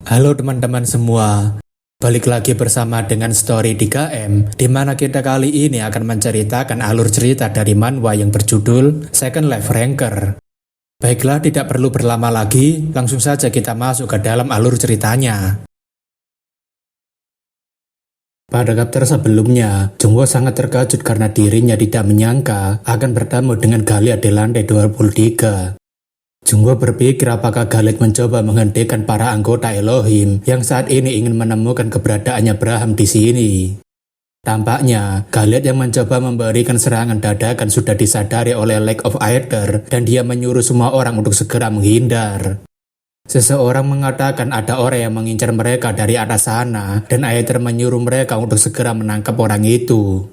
Halo teman-teman semua, balik lagi bersama dengan Story 3M, di mana kita kali ini akan menceritakan alur cerita dari manhwa yang berjudul Second Life Ranker. Baiklah, tidak perlu berlama lagi, langsung saja kita masuk ke dalam alur ceritanya. Pada chapter sebelumnya, Jungwoo sangat terkejut karena dirinya tidak menyangka akan bertemu dengan Galia di lantai 23. Jungwoo berpikir apakah Galet mencoba menghentikan para anggota Elohim yang saat ini ingin menemukan keberadaannya Braham di sini. Tampaknya, Galet yang mencoba memberikan serangan dadakan sudah disadari oleh Lake of Aether dan dia menyuruh semua orang untuk segera menghindar. Seseorang mengatakan ada orang yang mengincar mereka dari atas sana dan Aether menyuruh mereka untuk segera menangkap orang itu.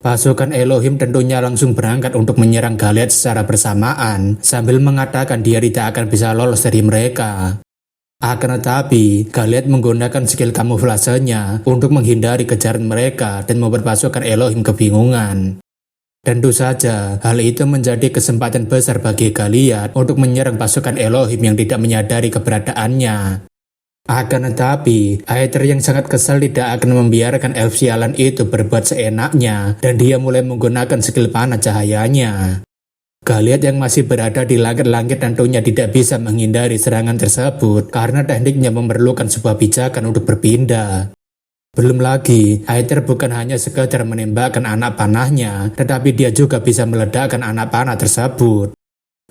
Pasukan Elohim tentunya langsung berangkat untuk menyerang Galet secara bersamaan sambil mengatakan dia tidak akan bisa lolos dari mereka. Akan tetapi, Galet menggunakan skill kamuflasenya untuk menghindari kejaran mereka dan membuat pasukan Elohim kebingungan. Tentu saja, hal itu menjadi kesempatan besar bagi Galiat untuk menyerang pasukan Elohim yang tidak menyadari keberadaannya. Akan tetapi, Aether yang sangat kesal tidak akan membiarkan elf sialan itu berbuat seenaknya dan dia mulai menggunakan skill panah cahayanya. Galet yang masih berada di langit-langit tentunya tidak bisa menghindari serangan tersebut karena tekniknya memerlukan sebuah pijakan untuk berpindah. Belum lagi, Aether bukan hanya sekadar menembakkan anak panahnya, tetapi dia juga bisa meledakkan anak panah tersebut.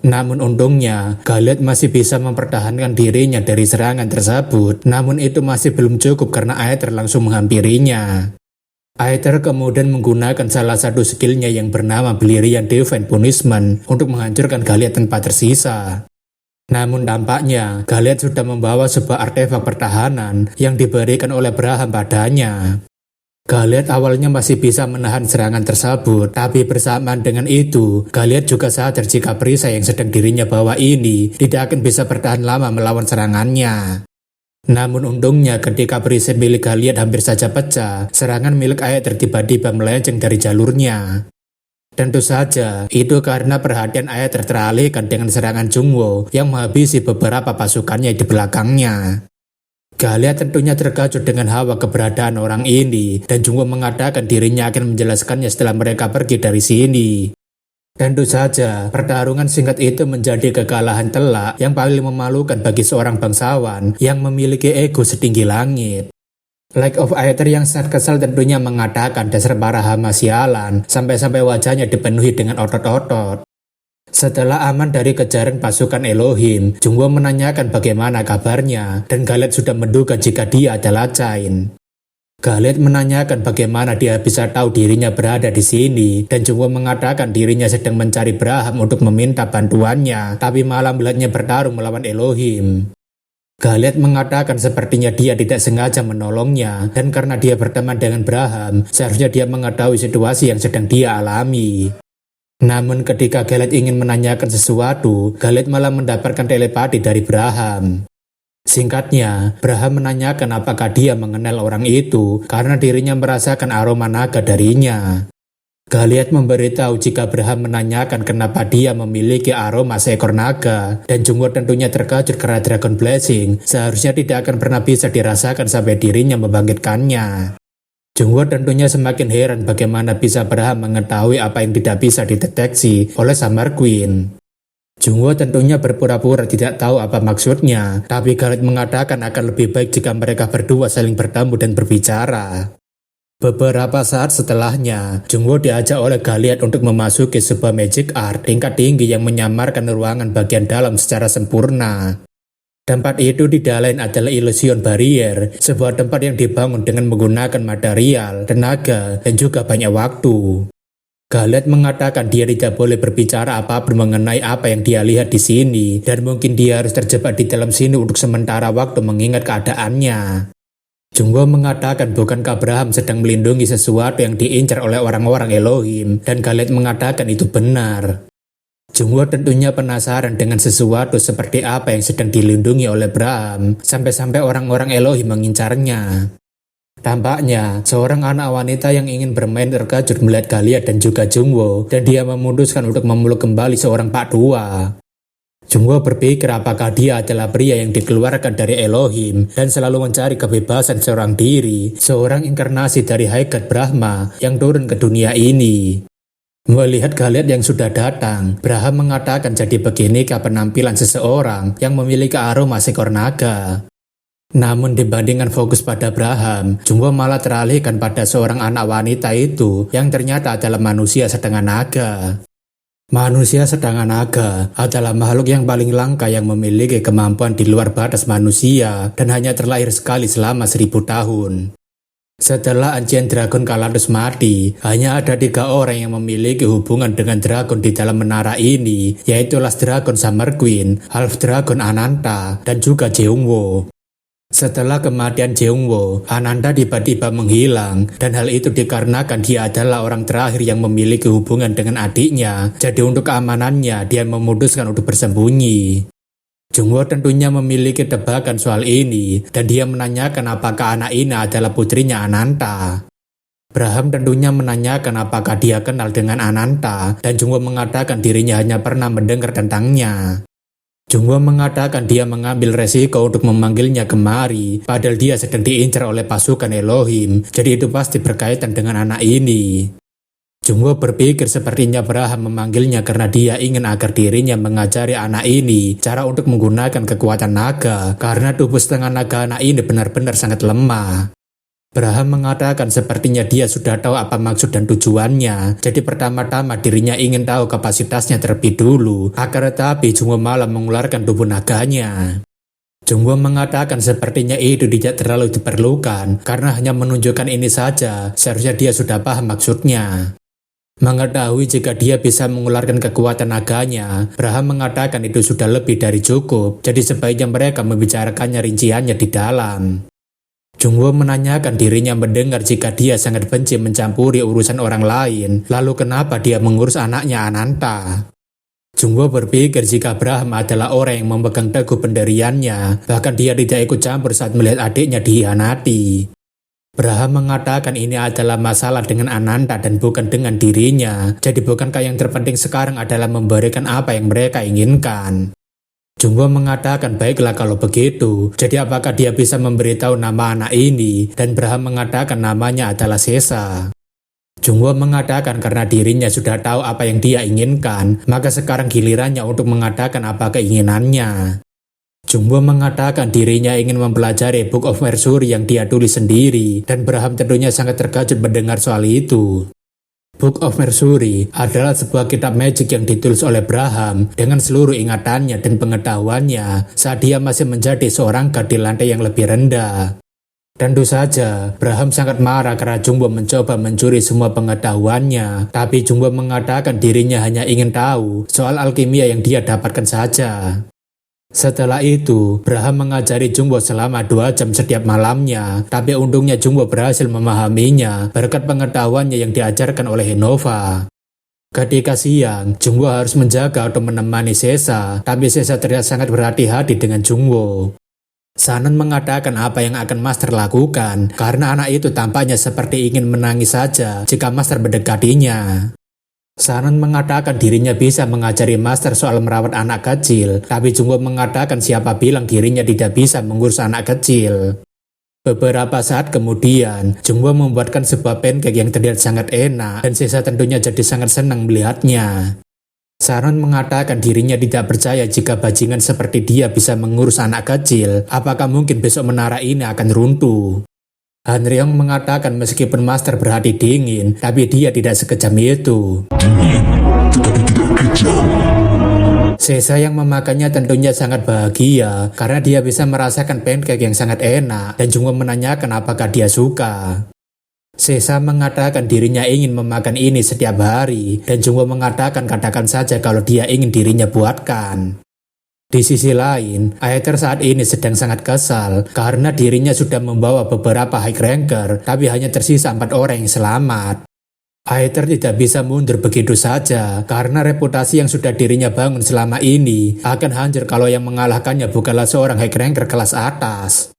Namun untungnya, Galet masih bisa mempertahankan dirinya dari serangan tersebut, namun itu masih belum cukup karena Aether langsung menghampirinya. Aether kemudian menggunakan salah satu skillnya yang bernama Beleriand Divine Punishment untuk menghancurkan Galet tanpa tersisa. Namun tampaknya, Galet sudah membawa sebuah artefak pertahanan yang diberikan oleh Braham padanya. Galet awalnya masih bisa menahan serangan tersebut, tapi bersamaan dengan itu, Galet juga sadar jika perisai yang sedang dirinya bawa ini tidak akan bisa bertahan lama melawan serangannya. Namun untungnya ketika perisai milik Galet hampir saja pecah, serangan milik Aether tiba-tiba melenceng dari jalurnya. Tentu saja, itu karena perhatian Aether teralihkan dengan serangan Jungwoo yang menghabisi beberapa pasukannya di belakangnya. Galia tentunya terkejut dengan hawa keberadaan orang ini dan Jungwoo mengatakan dirinya akan menjelaskannya setelah mereka pergi dari sini. Tentu saja, pertarungan singkat itu menjadi kekalahan telak yang paling memalukan bagi seorang bangsawan yang memiliki ego setinggi langit. Lake of Aether yang sangat kesal tentunya mengatakan dasar para hama sialan sampai-sampai wajahnya dipenuhi dengan otot-otot. Setelah aman dari kejaran pasukan Elohim, Jungwoo menanyakan bagaimana kabarnya dan Galet sudah menduga jika dia adalah Chain. Galet menanyakan bagaimana dia bisa tahu dirinya berada di sini dan Jungwoo mengatakan dirinya sedang mencari Braham untuk meminta bantuannya, tapi malah melihatnya bertarung melawan Elohim. Galet mengatakan sepertinya dia tidak sengaja menolongnya dan karena dia berteman dengan Braham, seharusnya dia mengetahui situasi yang sedang dia alami. Namun ketika Galet ingin menanyakan sesuatu, Galet malah mendapatkan telepati dari Braham. Singkatnya, Braham menanyakan apakah dia mengenal orang itu karena dirinya merasakan aroma naga darinya. Galet memberitahu jika Braham menanyakan kenapa dia memiliki aroma seekor naga dan Jungwoo tentunya terkejut karena Dragon Blessing seharusnya tidak akan pernah bisa dirasakan sampai dirinya membangkitkannya. Jungwoo tentunya semakin heran bagaimana bisa Braham mengetahui apa yang tidak bisa dideteksi oleh Summer Queen. Jungwoo tentunya berpura-pura tidak tahu apa maksudnya, tapi Galet mengatakan akan lebih baik jika mereka berdua saling bertemu dan berbicara. Beberapa saat setelahnya, Jungwoo diajak oleh Galet untuk memasuki sebuah magic art tingkat tinggi yang menyamarkan ruangan bagian dalam secara sempurna. Tempat itu tidak lain adalah Illusion Barrier, sebuah tempat yang dibangun dengan menggunakan material, tenaga, dan juga banyak waktu. Galet mengatakan dia tidak boleh berbicara apapun mengenai apa yang dia lihat di sini, dan mungkin dia harus terjebak di dalam sini untuk sementara waktu mengingat keadaannya. Jungwoo mengatakan bukankah Braham sedang melindungi sesuatu yang diincar oleh orang-orang Elohim, dan Galet mengatakan itu benar. Jungwoo tentunya penasaran dengan sesuatu seperti apa yang sedang dilindungi oleh Braham, sampai-sampai orang-orang Elohim mengincarnya. Tampaknya, seorang anak wanita yang ingin bermain terkejut melihat Galia dan juga Jungwoo, dan dia memutuskan untuk memeluk kembali seorang pak tua. Jungwoo berpikir apakah dia adalah pria yang dikeluarkan dari Elohim dan selalu mencari kebebasan seorang diri, seorang inkarnasi dari Hakikat Brahma yang turun ke dunia ini. Melihat Galiat yang sudah datang, Braham mengatakan jadi beginikah penampilan seseorang yang memiliki aroma seekor naga. Namun dibandingkan fokus pada Braham, Jungwoo malah teralihkan pada seorang anak wanita itu yang ternyata adalah manusia setengah naga. Manusia setengah naga adalah makhluk yang paling langka yang memiliki kemampuan di luar batas manusia dan hanya terlahir sekali selama 1000 tahun. Setelah Ancient Dragon Kalados mati, hanya ada 3 orang yang memiliki hubungan dengan dragon di dalam menara ini, yaitu Last Dragon Summer Queen, Half Dragon Ananta, dan juga Jeongwoo. Setelah kematian Jeongwoo, Ananta tiba-tiba menghilang dan hal itu dikarenakan dia adalah orang terakhir yang memiliki hubungan dengan adiknya. Jadi untuk keamanannya dia memutuskan untuk bersembunyi. Jungwoo tentunya memiliki tebakan soal ini dan dia menanyakan apakah anak ini adalah putrinya Ananta. Braham tentunya menanyakan apakah dia kenal dengan Ananta dan Jungwoo mengatakan dirinya hanya pernah mendengar tentangnya. Jungwoo mengatakan dia mengambil resiko untuk memanggilnya kemari, padahal dia sedang diincar oleh pasukan Elohim, jadi itu pasti berkaitan dengan anak ini. Jungwoo berpikir sepertinya Braham memanggilnya karena dia ingin agar dirinya mengajari anak ini cara untuk menggunakan kekuatan naga, karena tubuh setengah naga anak ini benar-benar sangat lemah. Braham mengatakan sepertinya dia sudah tahu apa maksud dan tujuannya, jadi pertama-tama dirinya ingin tahu kapasitasnya terlebih dulu, akan tetapi Jungwoo malah mengeluarkan tubuh naganya. Jungwoo mengatakan sepertinya itu tidak terlalu diperlukan, karena hanya menunjukkan ini saja, seharusnya dia sudah paham maksudnya. Mengetahui jika dia bisa mengeluarkan kekuatan naganya, Braham mengatakan itu sudah lebih dari cukup, jadi sebaiknya mereka membicarakannya rinciannya di dalam. Jungwoo menanyakan dirinya mendengar jika dia sangat benci mencampuri urusan orang lain, lalu kenapa dia mengurus anaknya Ananta. Jungwoo berpikir jika Braham adalah orang yang memegang teguh pendiriannya, bahkan dia tidak ikut campur saat melihat adiknya dihianati. Braham mengatakan ini adalah masalah dengan Ananta dan bukan dengan dirinya, jadi bukankah yang terpenting sekarang adalah memberikan apa yang mereka inginkan. Jungwoo mengatakan baiklah kalau begitu, jadi apakah dia bisa memberitahu nama anak ini, dan Braham mengatakan namanya adalah Sesa. Jungwoo mengatakan karena dirinya sudah tahu apa yang dia inginkan, maka sekarang gilirannya untuk mengatakan apa keinginannya. Jungwoo mengatakan dirinya ingin mempelajari Book of Mercury yang dia tulis sendiri, dan Braham tentunya sangat terkejut mendengar soal itu. Book of Mercury adalah sebuah kitab magic yang ditulis oleh Braham dengan seluruh ingatannya dan pengetahuannya saat dia masih menjadi seorang god di lantai yang lebih rendah. Tentu saja, Braham sangat marah karena Jungwoo mencoba mencuri semua pengetahuannya, tapi Jungwoo mengatakan dirinya hanya ingin tahu soal alkimia yang dia dapatkan saja. Setelah itu, Braham mengajari Jungwoo selama 2 jam setiap malamnya, tapi untungnya Jungwoo berhasil memahaminya berkat pengetahuannya yang diajarkan oleh Henova. Ketika siang, Jungwoo harus menjaga atau menemani Sesa, tapi Sesa terlihat sangat berhati-hati dengan Jungwoo. Sanan mengatakan apa yang akan Master lakukan, karena anak itu tampaknya seperti ingin menangis saja jika Master mendekatinya. Sanan mengatakan dirinya bisa mengajari Master soal merawat anak kecil, tapi Jungwoo mengatakan siapa bilang dirinya tidak bisa mengurus anak kecil. Beberapa saat kemudian, Jungwoo membuatkan sebuah pancake yang terlihat sangat enak dan Sesa tentunya jadi sangat senang melihatnya. Sanan mengatakan dirinya tidak percaya jika bajingan seperti dia bisa mengurus anak kecil, apakah mungkin besok menara ini akan runtuh. Han Ryong mengatakan meskipun Master berhati dingin, tapi dia tidak sekejam itu. Dingin, tetapi tidak kejam. Sesa yang memakannya tentunya sangat bahagia karena dia bisa merasakan pancake yang sangat enak dan Jungwoo menanyakan apakah dia suka. Sesa mengatakan dirinya ingin memakan ini setiap hari dan Jungwoo mengatakan katakan saja kalau dia ingin dirinya buatkan. Di sisi lain, Aether saat ini sedang sangat kesal karena dirinya sudah membawa beberapa high ranker tapi hanya tersisa 4 orang yang selamat. Aether tidak bisa mundur begitu saja karena reputasi yang sudah dirinya bangun selama ini akan hancur kalau yang mengalahkannya bukanlah seorang high ranker kelas atas.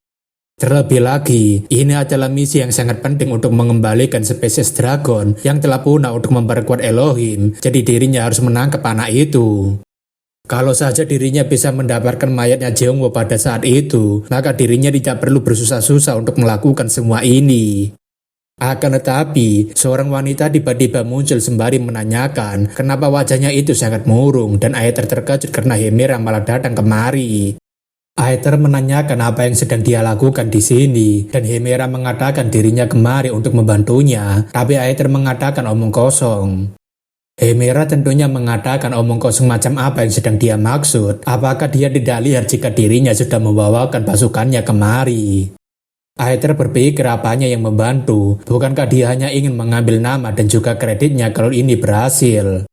Terlebih lagi, ini adalah misi yang sangat penting untuk mengembalikan spesies dragon yang telah punah untuk memperkuat Elohim, jadi dirinya harus menangkap anak itu. Kalau saja dirinya bisa mendapatkan mayatnya Jeongwoo pada saat itu, maka dirinya tidak perlu bersusah-susah untuk melakukan semua ini. Akan tetapi, seorang wanita tiba-tiba muncul sembari menanyakan kenapa wajahnya itu sangat murung dan Aether terkejut karena Hemera malah datang kemari. Aether menanyakan apa yang sedang dia lakukan di sini dan Hemera mengatakan dirinya kemari untuk membantunya, tapi Aether mengatakan omong kosong. Hemera tentunya mengatakan omong kosong macam apa yang sedang dia maksud. Apakah dia tidak lihat jika dirinya sudah membawakan pasukannya kemari? Aether berpikir apanya yang membantu. Bukankah dia hanya ingin mengambil nama dan juga kreditnya kalau ini berhasil?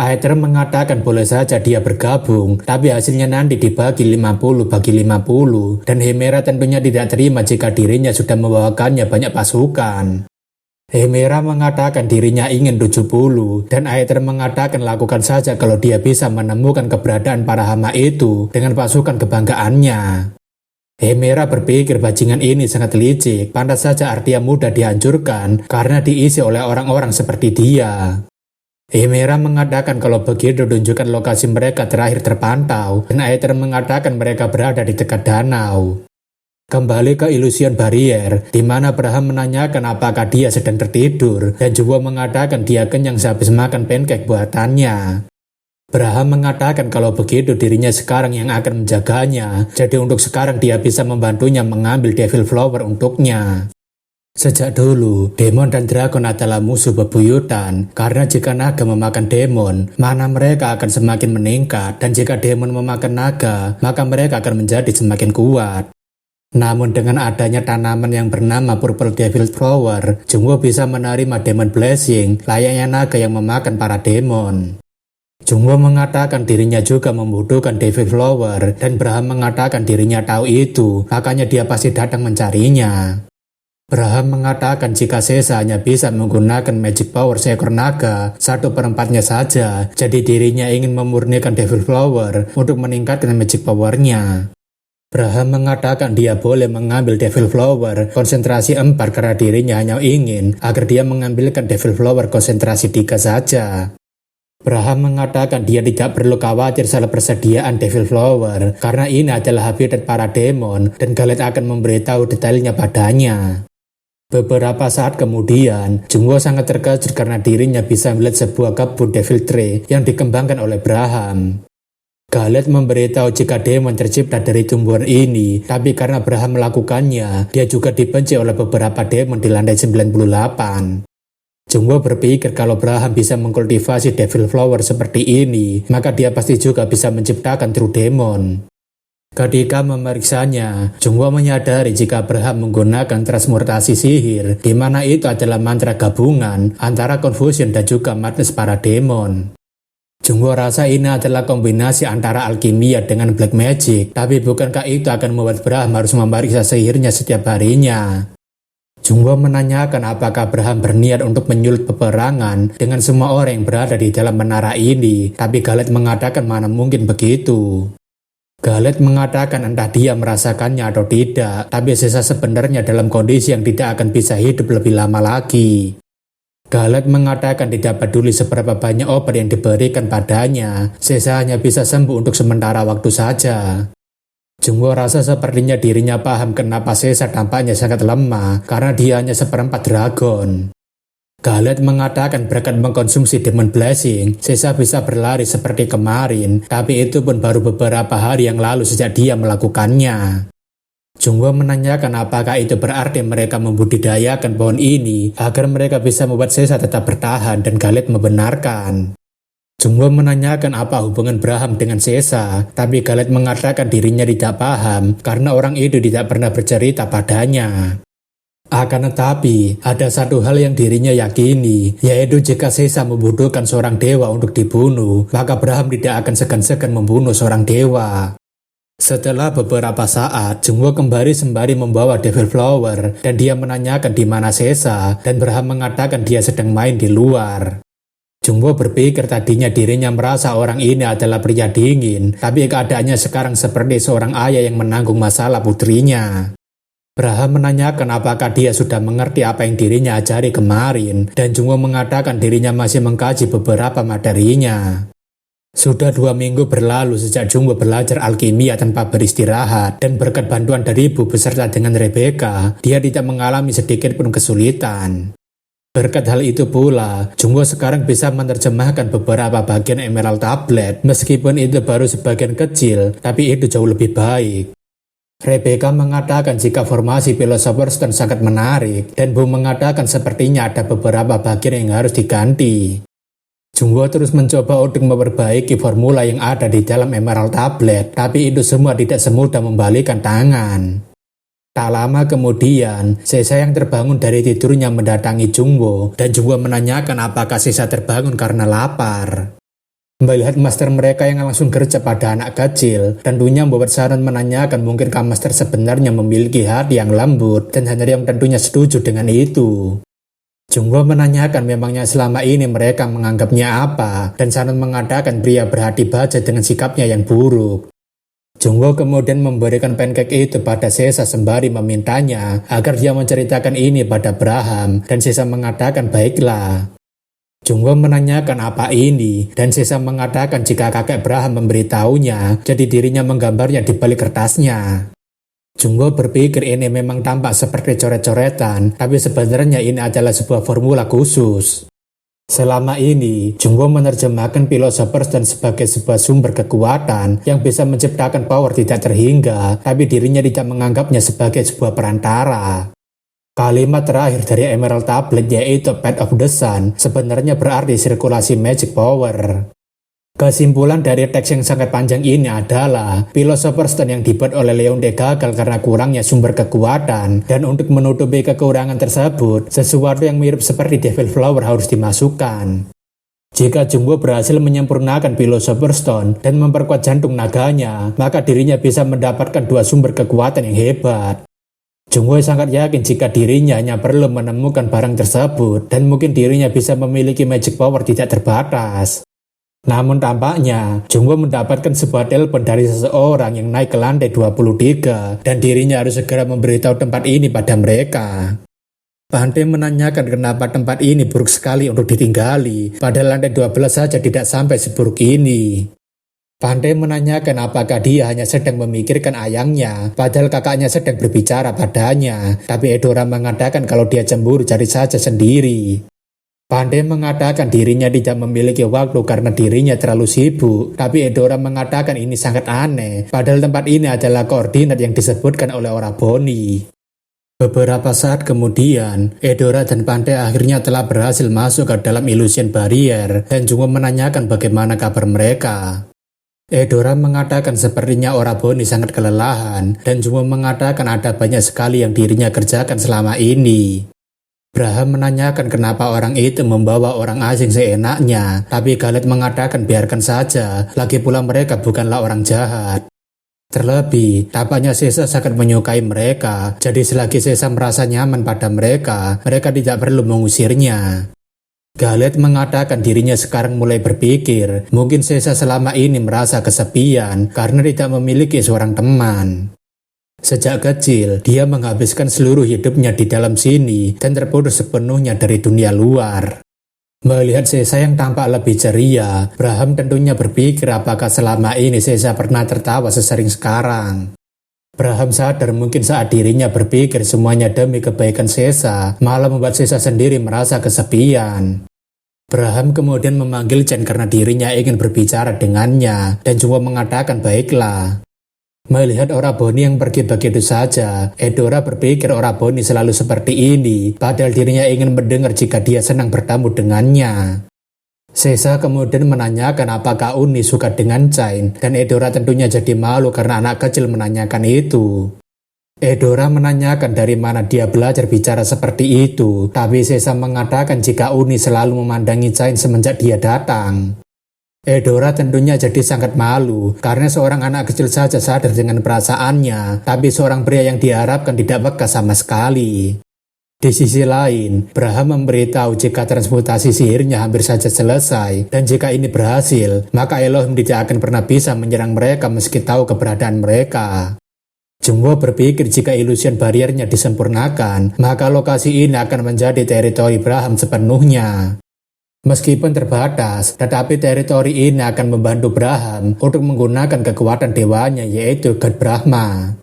Aether mengatakan boleh saja dia bergabung, tapi hasilnya nanti dibagi 50 bagi 50 dan Hemera tentunya tidak terima jika dirinya sudah membawakannya banyak pasukan. Hemera mengatakan dirinya ingin 70 dan Aether mengatakan lakukan saja kalau dia bisa menemukan keberadaan para hama itu dengan pasukan kebanggaannya. Hemera berpikir bajingan ini sangat licik, pantas saja Ardia mudah dihancurkan karena diisi oleh orang-orang seperti dia. Hemera mengatakan kalau begitu tunjukkan lokasi mereka terakhir terpantau dan Aether mengatakan mereka berada di dekat danau. Kembali ke Illusion Barrier, di mana Braham menanyakan apakah dia sedang tertidur, dan Juwo mengatakan dia kenyang sehabis makan pancake buatannya. Braham mengatakan kalau begitu dirinya sekarang yang akan menjaganya, jadi untuk sekarang dia bisa membantunya mengambil Devil Flower untuknya. Sejak dulu, demon dan dragon adalah musuh bebuyutan, karena jika naga memakan demon, mana mereka akan semakin meningkat, dan jika demon memakan naga, maka mereka akan menjadi semakin kuat. Namun dengan adanya tanaman yang bernama Purple Devil Flower, Jungwoo bisa menerima Demon Blessing layaknya naga yang memakan para demon. Jungwoo mengatakan dirinya juga membutuhkan Devil Flower dan Braham mengatakan dirinya tahu itu, makanya dia pasti datang mencarinya. Braham mengatakan jika Sesa hanya bisa menggunakan magic power seekor naga 1/4-nya saja, jadi dirinya ingin memurnikan Devil Flower untuk meningkatkan magic powernya. Braham mengatakan dia boleh mengambil Devil Flower konsentrasi 4 karena dirinya hanya ingin agar dia mengambilkan Devil Flower konsentrasi 3 saja. Braham mengatakan dia tidak perlu khawatir soal persediaan Devil Flower karena ini adalah habitat para demon dan Galet akan memberitahu detailnya padanya. Beberapa saat kemudian, Jungwoo sangat terkejut karena dirinya bisa melihat sebuah kebun Devil Tree yang dikembangkan oleh Braham. Galet memberitahu jika demon tercipta dari tumbuhan ini, tapi karena Braham melakukannya, dia juga dibenci oleh beberapa demon di lantai 98. Jungwoo berpikir kalau Braham bisa mengkultivasi Devil Flower seperti ini, maka dia pasti juga bisa menciptakan True Demon. Ketika memeriksanya, Jungwoo menyadari jika Braham menggunakan transmutasi sihir, di mana itu adalah mantra gabungan antara Confusion dan juga Madness para demon. Jungwoo rasa ini adalah kombinasi antara alkimia dengan black magic, tapi bukankah itu akan membuat Braham harus memeriksa sihirnya setiap harinya? Jungwoo menanyakan apakah Braham berniat untuk menyulut peperangan dengan semua orang yang berada di dalam menara ini, tapi Galet mengatakan mana mungkin begitu. Galet mengatakan entah dia merasakannya atau tidak, tapi Sesa sebenarnya dalam kondisi yang tidak akan bisa hidup lebih lama lagi. Galet mengatakan tidak peduli seberapa banyak obat yang diberikan padanya, Sesa hanya bisa sembuh untuk sementara waktu saja. Jungwoo rasa sepertinya dirinya paham kenapa Sesa tampaknya sangat lemah, karena dia hanya 1/4 dragon. Galet mengatakan berkat mengkonsumsi Demon Blessing, Sesa bisa berlari seperti kemarin, tapi itu pun baru beberapa hari yang lalu sejak dia melakukannya. Jungwoo menanyakan apakah itu berarti mereka membudidayakan pohon ini agar mereka bisa membuat Sesa tetap bertahan dan Galet membenarkan. Jungwoo menanyakan apa hubungan Braham dengan Sesa, tapi Galet mengatakan dirinya tidak paham karena orang itu tidak pernah bercerita padanya. Akan tetapi, ada satu hal yang dirinya yakini, yaitu jika Sesa membutuhkan seorang dewa untuk dibunuh, maka Braham tidak akan segan-segan membunuh seorang dewa. Setelah beberapa saat, Jungwoo kembali sembari membawa Devil Flower dan dia menanyakan di mana Sesa dan Braham mengatakan dia sedang main di luar. Jungwoo berpikir tadinya dirinya merasa orang ini adalah pria dingin, tapi keadaannya sekarang seperti seorang ayah yang menanggung masalah putrinya. Braham menanyakan apakah dia sudah mengerti apa yang dirinya ajari kemarin dan Jungwoo mengatakan dirinya masih mengkaji beberapa materinya. Sudah 2 minggu berlalu sejak Jungwoo belajar alkimia tanpa beristirahat, dan berkat bantuan dari ibu beserta dengan Rebecca, dia tidak mengalami sedikit pun kesulitan. Berkat hal itu pula, Jungwoo sekarang bisa menerjemahkan beberapa bagian Emerald Tablet, meskipun itu baru sebagian kecil, tapi itu jauh lebih baik. Rebecca mengatakan jika formasi Philosopher's Stone sangat menarik, dan Bu mengatakan sepertinya ada beberapa bagian yang harus diganti. Jungwoo terus mencoba untuk memperbaiki formula yang ada di dalam Emerald Tablet, tapi itu semua tidak semudah membalikan tangan. Tak lama kemudian, Sesa yang terbangun dari tidurnya mendatangi Jungwoo, dan Jungwoo menanyakan apakah Sesa terbangun karena lapar. Melihat master mereka yang langsung kerja pada anak kecil, tentunya membuat Sharon menanyakan mungkinkah master sebenarnya memiliki hati yang lembut, dan Henry yang tentunya setuju dengan itu. Jungwoo menanyakan memangnya selama ini mereka menganggapnya apa, dan Sharon mengatakan pria berhati baja dengan sikapnya yang buruk. Jungwoo kemudian memberikan pancake itu pada Sesa sembari memintanya agar dia menceritakan ini pada Braham, dan Sesa mengatakan baiklah. Jungwoo menanyakan apa ini, dan Sesa mengatakan jika kakek Braham memberitahunya, jadi dirinya menggambarnya di balik kertasnya. Jungwoo berpikir ini memang tampak seperti coret-coretan, tapi sebenarnya ini adalah sebuah formula khusus. Selama ini, Jungwoo menerjemahkan Philosopher's Stone sebagai sebuah sumber kekuatan yang bisa menciptakan power tidak terhingga, tapi dirinya tidak menganggapnya sebagai sebuah perantara. Kalimat terakhir dari Emerald Tablet yaitu Path of the Sun sebenarnya berarti sirkulasi magic power. Kesimpulan dari teks yang sangat panjang ini adalah Philosopher's Stone yang dibuat oleh Leonde gagal karena kurangnya sumber kekuatan, dan untuk menutupi kekurangan tersebut, sesuatu yang mirip seperti Devil Flower harus dimasukkan. Jika Jungwoo berhasil menyempurnakan Philosopher's Stone dan memperkuat jantung naganya, maka dirinya bisa mendapatkan 2 sumber kekuatan yang hebat. Jungwoo sangat yakin jika dirinya hanya perlu menemukan barang tersebut, dan mungkin dirinya bisa memiliki magic power tidak terbatas. Namun tampaknya, Jungwoo mendapatkan sebuah telepon dari seseorang yang naik ke lantai 23, dan dirinya harus segera memberitahu tempat ini pada mereka. Bante menanyakan kenapa tempat ini buruk sekali untuk ditinggali, padahal lantai 12 saja tidak sampai seburuk ini. Bante menanyakan apakah dia hanya sedang memikirkan ayangnya, padahal kakaknya sedang berbicara padanya, tapi Edora mengatakan kalau dia cemburu cari saja sendiri. Bante mengatakan dirinya tidak memiliki waktu karena dirinya terlalu sibuk, tapi Edora mengatakan ini sangat aneh, padahal tempat ini adalah koordinat yang disebutkan oleh Oraboni. Beberapa saat kemudian, Edora dan Bante akhirnya telah berhasil masuk ke dalam Illusion Barrier, dan Jungwoo menanyakan bagaimana kabar mereka. Edora mengatakan sepertinya Oraboni sangat kelelahan, dan Jungwoo mengatakan ada banyak sekali yang dirinya kerjakan selama ini. Braham menanyakan kenapa orang itu membawa orang asing seenaknya, tapi Galet mengatakan biarkan saja, lagi pula mereka bukanlah orang jahat. Terlebih, tampaknya Sesa sangat menyukai mereka, jadi selagi Sesa merasa nyaman pada mereka, mereka tidak perlu mengusirnya. Galet mengatakan dirinya sekarang mulai berpikir, mungkin Sesa selama ini merasa kesepian karena tidak memiliki seorang teman. Sejak kecil, dia menghabiskan seluruh hidupnya di dalam sini dan terputus sepenuhnya dari dunia luar. Melihat Sesa yang tampak lebih ceria, Braham tentunya berpikir apakah selama ini Sesa pernah tertawa sesering sekarang. Braham sadar mungkin saat dirinya berpikir semuanya demi kebaikan Sesa, malah membuat Sesa sendiri merasa kesepian. Braham kemudian memanggil Chen karena dirinya ingin berbicara dengannya, dan Jungwoo mengatakan baiklah. Melihat Oraboni yang pergi begitu saja, Edora berpikir Oraboni selalu seperti ini, padahal dirinya ingin mendengar jika dia senang bertamu dengannya. Sesa kemudian menanyakan apakah Uni suka dengan Chain, dan Edora tentunya jadi malu karena anak kecil menanyakan itu. Edora menanyakan dari mana dia belajar bicara seperti itu, tapi Sesa mengatakan jika Uni selalu memandangi Chain semenjak dia datang. Edora tentunya jadi sangat malu, karena seorang anak kecil saja sadar dengan perasaannya, tapi seorang pria yang diharapkan tidak peka sama sekali. Di sisi lain, Braham memberitahu jika transmutasi sihirnya hampir saja selesai, dan jika ini berhasil, maka Elohim tidak akan pernah bisa menyerang mereka meski tahu keberadaan mereka. Jungwoo berpikir jika Illusion Barrier-nya disempurnakan, maka lokasi ini akan menjadi teritori Braham sepenuhnya. Meskipun terbatas, tetapi teritori ini akan membantu Braham untuk menggunakan kekuatan dewanya yaitu God Brahma.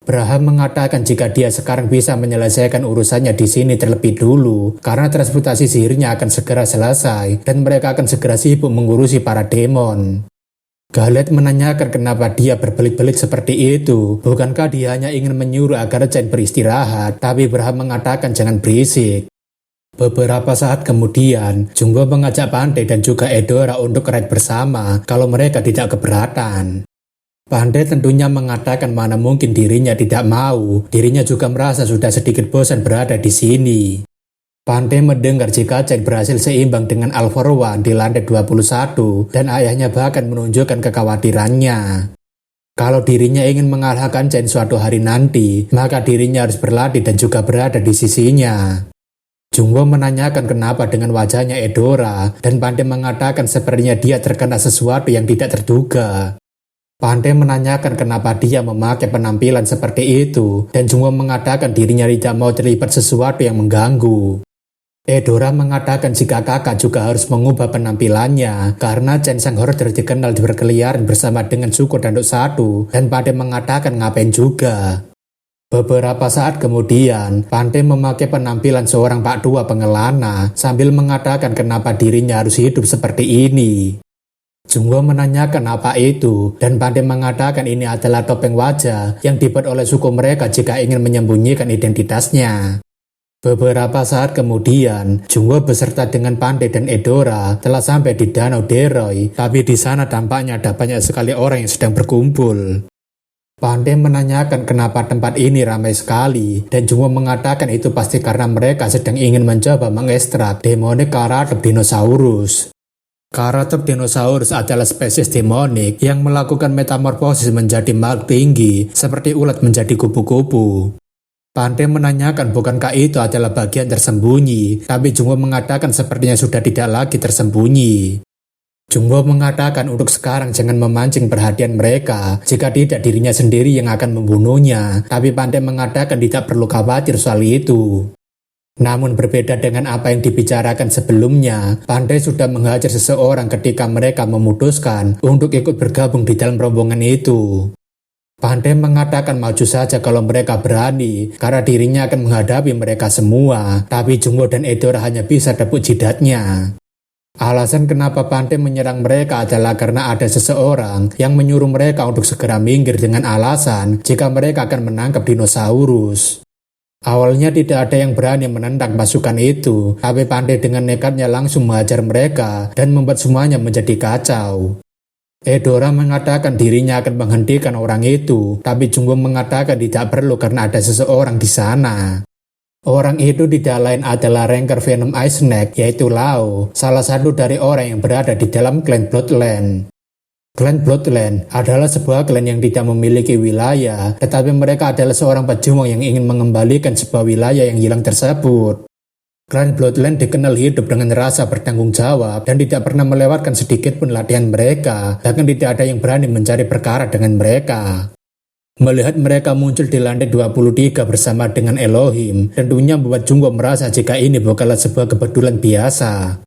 Braham mengatakan jika dia sekarang bisa menyelesaikan urusannya di sini terlebih dulu, karena transportasi sihirnya akan segera selesai dan mereka akan segera sibuk mengurusi para demon. Galet menanyakan kenapa dia berbelit-belit seperti itu. Bukankah dia hanya ingin menyuruh agar Chen beristirahat, tapi Braham mengatakan jangan berisik. Beberapa saat kemudian, Jungwo mengajak Pandey dan juga Eudora untuk ride bersama kalau mereka tidak keberatan. Pandey tentunya mengatakan mana mungkin dirinya tidak mau. Dirinya juga merasa sudah sedikit bosan berada di sini. Pandey mendengar jika Chen berhasil seimbang dengan All For One di lantai 21 dan ayahnya bahkan menunjukkan kekhawatirannya. Kalau dirinya ingin mengalahkan Chen suatu hari nanti, maka dirinya harus berlatih dan juga berada di sisinya. Jungwo menanyakan kenapa dengan wajahnya Eudora dan Pandey mengatakan sepertinya dia terkena sesuatu yang tidak terduga. Pandey menanyakan kenapa dia memakai penampilan seperti itu dan Jungwo mengatakan dirinya tidak mau terlibat sesuatu yang mengganggu. Eudora mengatakan jika kakak juga harus mengubah penampilannya karena Chen Sang Horder dikenal berkeliaran bersama dengan suku Danduk Satu dan Pandey mengatakan ngapain juga. Beberapa saat kemudian, Pandey memakai penampilan seorang pak tua pengelana sambil mengatakan kenapa dirinya harus hidup seperti ini. Jungwo menanyakan apa itu dan Pandey mengatakan ini adalah topeng wajah yang dibuat oleh suku mereka jika ingin menyembunyikan identitasnya. Beberapa saat kemudian, Jungwo beserta dengan Pandey dan Eudora telah sampai di Danau Deroy, tapi di sana tampaknya ada banyak sekali orang yang sedang berkumpul. Pandey menanyakan kenapa tempat ini ramai sekali, dan Jungwo mengatakan itu pasti karena mereka sedang ingin mencoba mengekstrak demonic Karatop Dinosaurus. Karatop Dinosaurus adalah spesies demonik yang melakukan metamorfosis menjadi makhluk tinggi seperti ulat menjadi kupu-kupu. Pandey menanyakan bukankah itu adalah bagian tersembunyi, tapi Jungwo mengatakan sepertinya sudah tidak lagi tersembunyi. Jungwo mengatakan untuk sekarang jangan memancing perhatian mereka, jika tidak dirinya sendiri yang akan membunuhnya, tapi Pandey mengatakan tidak perlu khawatir soal itu. Namun berbeda dengan apa yang dibicarakan sebelumnya, Pandey sudah menghajar seseorang ketika mereka memutuskan untuk ikut bergabung di dalam rombongan itu. Pandey mengatakan maju saja kalau mereka berani, karena dirinya akan menghadapi mereka semua, tapi Jungwo dan Eudora hanya bisa tepuk jidatnya. Alasan kenapa Pandey menyerang mereka adalah karena ada seseorang yang menyuruh mereka untuk segera minggir dengan alasan jika mereka akan menangkap dinosaurus. Awalnya tidak ada yang berani menentang pasukan itu, tapi Pandey dengan nekatnya langsung mengajar mereka dan membuat semuanya menjadi kacau. Eudora mengatakan dirinya akan menghentikan orang itu, tapi Jungwo mengatakan tidak perlu karena ada seseorang di sana. Orang itu tidak lain adalah Ranger Venom Ice Snake, yaitu Lao, salah satu dari orang yang berada di dalam klan Bloodland. Klan Bloodland adalah sebuah klan yang tidak memiliki wilayah, tetapi mereka adalah seorang pejuang yang ingin mengembalikan sebuah wilayah yang hilang tersebut. Klan Bloodland dikenal hidup dengan rasa bertanggung jawab dan tidak pernah melewatkan sedikit pun latihan mereka, bahkan tidak ada yang berani mencari perkara dengan mereka. Melihat mereka muncul di lantai 23 bersama dengan Elohim, tentunya membuat Jungwo merasa jika ini bukanlah sebuah kebetulan biasa.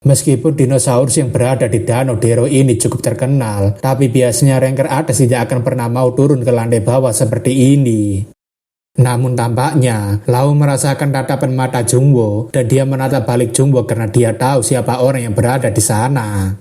Meskipun dinosaurus yang berada di Danau Deroy ini cukup terkenal, tapi biasanya Ranger atas tidak akan pernah mau turun ke lantai bawah seperti ini. Namun tampaknya, Lao merasakan tatapan mata Jungwo dan dia menatap balik Jungwo karena dia tahu siapa orang yang berada di sana.